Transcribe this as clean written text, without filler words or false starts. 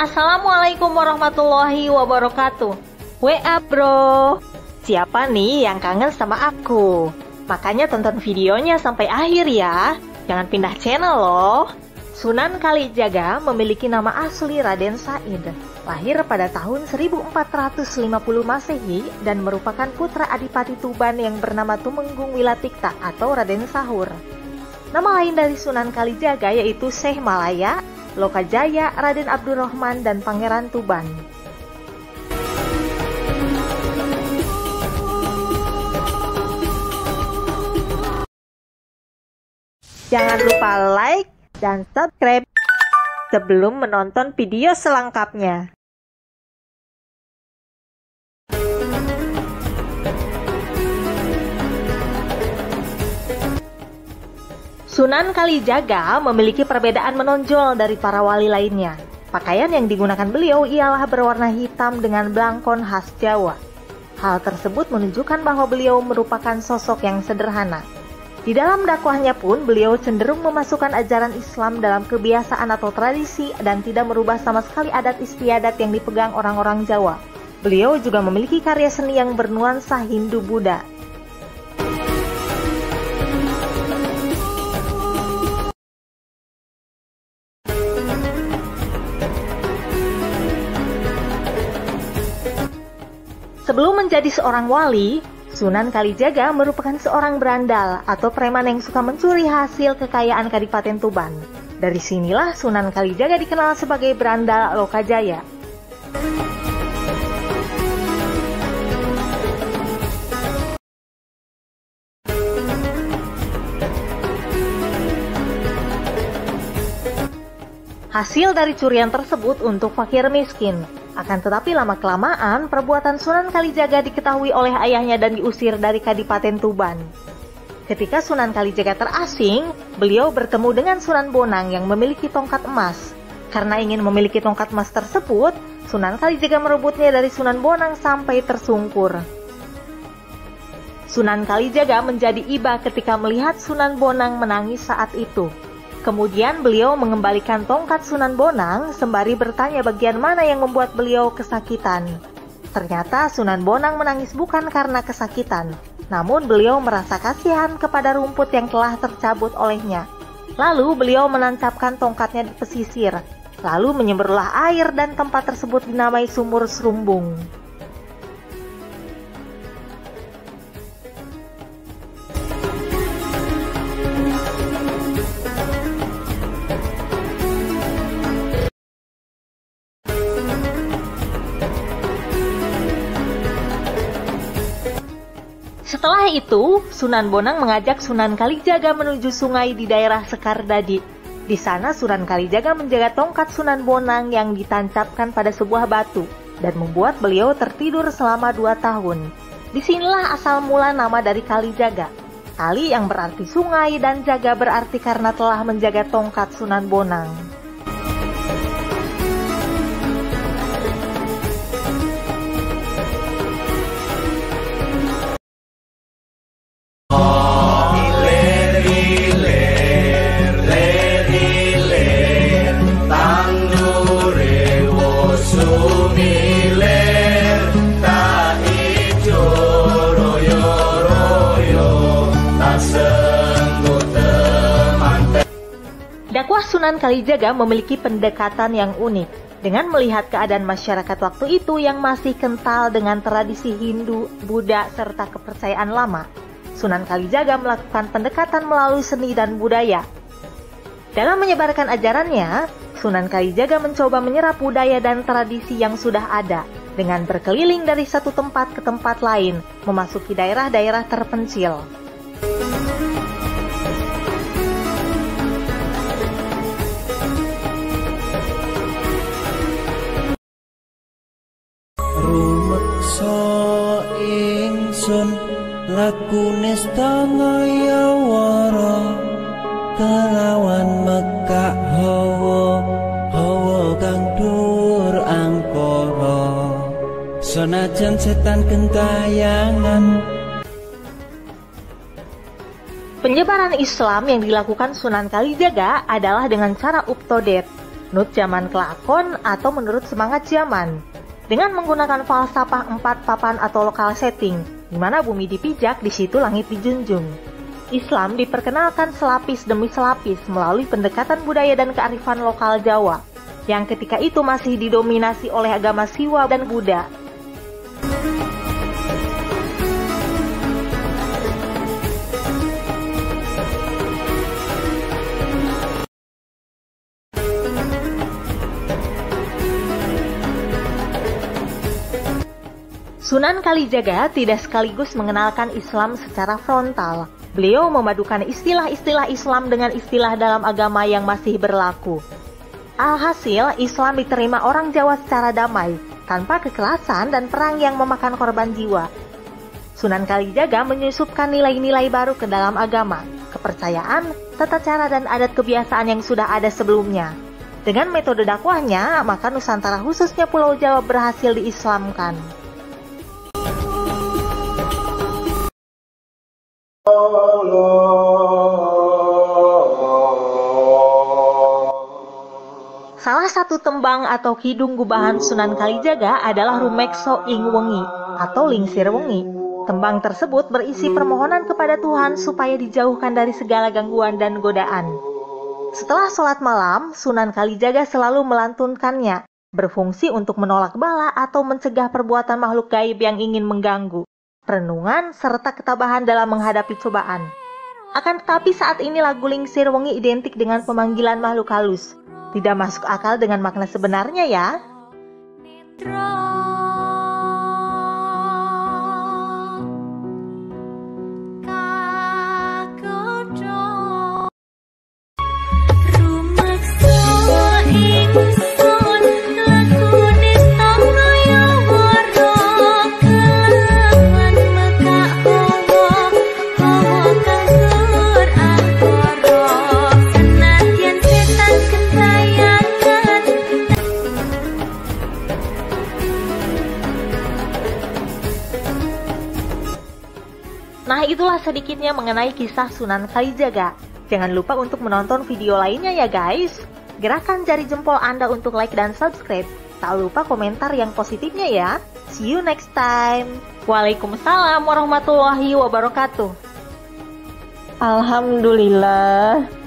Assalamualaikum warahmatullahi wabarakatuh. WA bro, siapa nih yang kangen sama aku? Makanya tonton videonya sampai akhir ya. Jangan pindah channel loh. Sunan Kalijaga memiliki nama asli Raden Said. Lahir pada tahun 1450 Masehi dan merupakan putra Adipati Tuban yang bernama Tumenggung Wilatikta atau Raden Sahur. Nama lain dari Sunan Kalijaga yaitu Syekh Malaya, Lokajaya, Raden Abdurrahman, dan Pangeran Tuban. Jangan lupa like dan subscribe sebelum menonton video selengkapnya. Sunan Kalijaga memiliki perbedaan menonjol dari para wali lainnya. Pakaian yang digunakan beliau ialah berwarna hitam dengan blangkon khas Jawa. Hal tersebut menunjukkan bahwa beliau merupakan sosok yang sederhana. Di dalam dakwahnya pun beliau cenderung memasukkan ajaran Islam dalam kebiasaan atau tradisi dan tidak merubah sama sekali adat istiadat yang dipegang orang-orang Jawa. Beliau juga memiliki karya seni yang bernuansa Hindu-Buddha. Sebelum menjadi seorang wali, Sunan Kalijaga merupakan seorang berandal atau preman yang suka mencuri hasil kekayaan Kadipaten Tuban. Dari sinilah Sunan Kalijaga dikenal sebagai berandal Lokajaya. Hasil dari curian tersebut untuk fakir miskin. Akan tetapi lama-kelamaan perbuatan Sunan Kalijaga diketahui oleh ayahnya dan diusir dari Kadipaten Tuban. Ketika Sunan Kalijaga terasing, beliau bertemu dengan Sunan Bonang yang memiliki tongkat emas. Karena ingin memiliki tongkat emas tersebut, Sunan Kalijaga merebutnya dari Sunan Bonang sampai tersungkur. Sunan Kalijaga menjadi iba ketika melihat Sunan Bonang menangis saat itu. Kemudian beliau mengembalikan tongkat Sunan Bonang sembari bertanya bagian mana yang membuat beliau kesakitan. Ternyata Sunan Bonang menangis bukan karena kesakitan, namun beliau merasa kasihan kepada rumput yang telah tercabut olehnya. Lalu beliau menancapkan tongkatnya di pesisir, lalu menyemburlah air dan tempat tersebut dinamai Sumur Serumbung. Setelah itu, Sunan Bonang mengajak Sunan Kalijaga menuju sungai di daerah Sekardadi. Di sana Sunan Kalijaga menjaga tongkat Sunan Bonang yang ditancapkan pada sebuah batu dan membuat beliau tertidur selama 2 tahun. Disinilah asal mula nama dari Kalijaga. Kali yang berarti sungai dan jaga berarti karena telah menjaga tongkat Sunan Bonang. Dakwah Sunan Kalijaga memiliki pendekatan yang unik. Dengan melihat keadaan masyarakat waktu itu yang masih kental dengan tradisi Hindu, Buddha, serta kepercayaan lama, Sunan Kalijaga melakukan pendekatan melalui seni dan budaya. Dalam menyebarkan ajarannya, Sunan Kalijaga mencoba menyerap budaya dan tradisi yang sudah ada, dengan berkeliling dari satu tempat ke tempat lain, memasuki daerah-daerah terpencil. Rumeksa ingsun lakune sedaya wara kelawan mekak hawa kang dur angkara senajan setan gentayangan. Penyebaran Islam yang dilakukan Sunan Kalijaga adalah dengan cara up to date. menurut zaman kelakon atau menurut semangat zaman. Dengan menggunakan falsafah 4 papan atau lokal setting, di mana bumi dipijak, di situ langit dijunjung. Islam diperkenalkan selapis demi selapis melalui pendekatan budaya dan kearifan lokal Jawa, yang ketika itu masih didominasi oleh agama Siwa dan Buddha. Sunan Kalijaga tidak sekaligus mengenalkan Islam secara frontal. Beliau memadukan istilah-istilah Islam dengan istilah dalam agama yang masih berlaku. Alhasil, Islam diterima orang Jawa secara damai, tanpa kekerasan dan perang yang memakan korban jiwa. Sunan Kalijaga menyusupkan nilai-nilai baru ke dalam agama, kepercayaan, tata cara dan adat kebiasaan yang sudah ada sebelumnya. Dengan metode dakwahnya, maka Nusantara khususnya Pulau Jawa berhasil diislamkan. Salah satu tembang atau kidung gubahan Sunan Kalijaga adalah Rumekso ing Wengi atau Lingsir Wengi. Tembang tersebut berisi permohonan kepada Tuhan supaya dijauhkan dari segala gangguan dan godaan. Setelah sholat malam, Sunan Kalijaga selalu melantunkannya, berfungsi untuk menolak bala atau mencegah perbuatan makhluk gaib yang ingin mengganggu, perenungan, serta ketabahan dalam menghadapi cobaan. Akan tetapi saat ini lagu Lingsir Wengi identik dengan pemanggilan makhluk halus. Tidak masuk akal dengan makna sebenarnya ya. Nah, itulah sedikitnya mengenai kisah Sunan Kalijaga. Jangan lupa untuk menonton video lainnya ya guys. Gerakan jari jempol Anda untuk like dan subscribe. Tak lupa komentar yang positifnya ya. See you next time. Waalaikumsalam warahmatullahi wabarakatuh. Alhamdulillah.